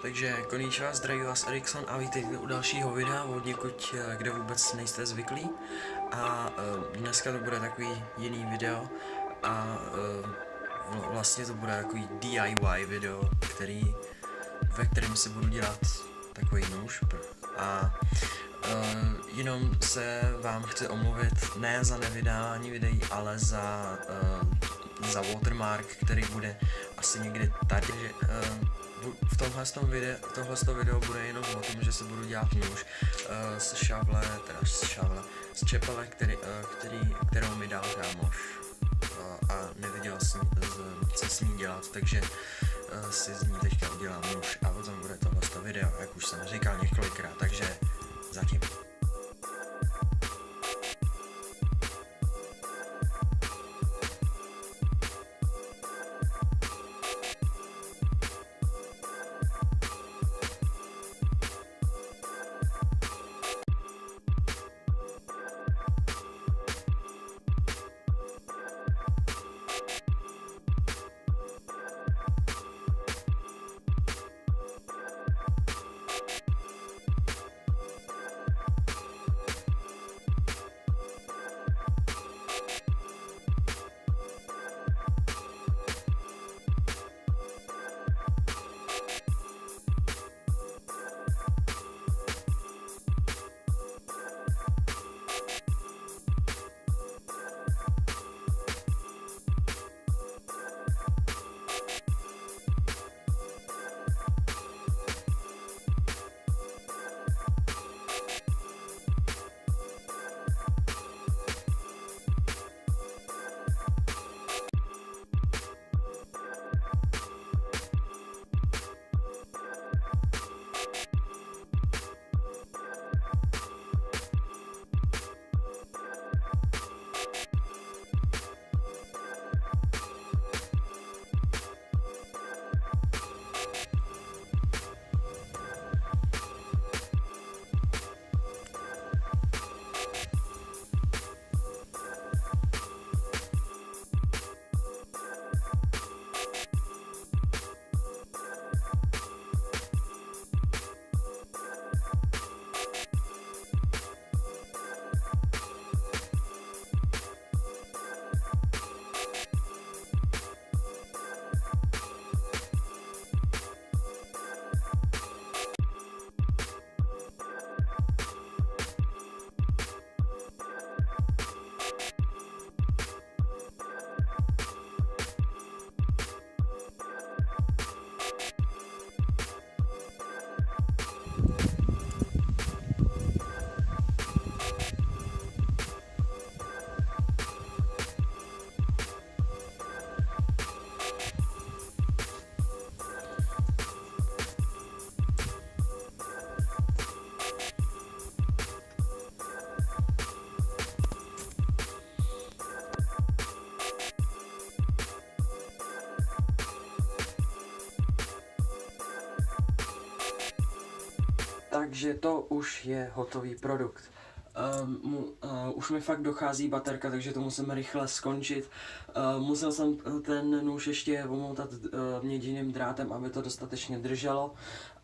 Takže konnichiwa, zdraví vás Erikson a vítejte u dalšího videa od někud, kde vůbec nejste zvyklí. A dneska to bude takový jiný video a vlastně to bude takový DIY video, ve kterém si budu dělat takový nůž. A jenom se vám chci omluvit ne za nevydávání videí, ale za watermark, který bude asi někdy tady. V tohle video bude jenom o tom, že se budu dělat nůž z čepele, kterou mi dal kámoš a nevěděl jsem, co s ní dělat, takže si z ní teďka udělám nůž a potom bude tohle video, jak už jsem říkal několikrát, takže zatím. Takže to už je hotový produkt. Už mi fakt dochází baterka, takže to musím rychle skončit. Musel jsem ten nůž ještě omotat měděným drátem, aby to dostatečně drželo.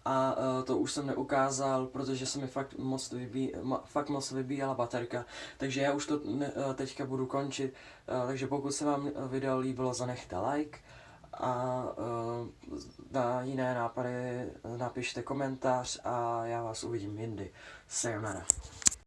A to už jsem neukázal, protože se mi fakt moc vybíjela baterka. Takže já už to teďka budu končit. Takže pokud se vám video líbilo, zanechte like. A na jiné nápady napište komentář a já vás uvidím jindy. Sayonara.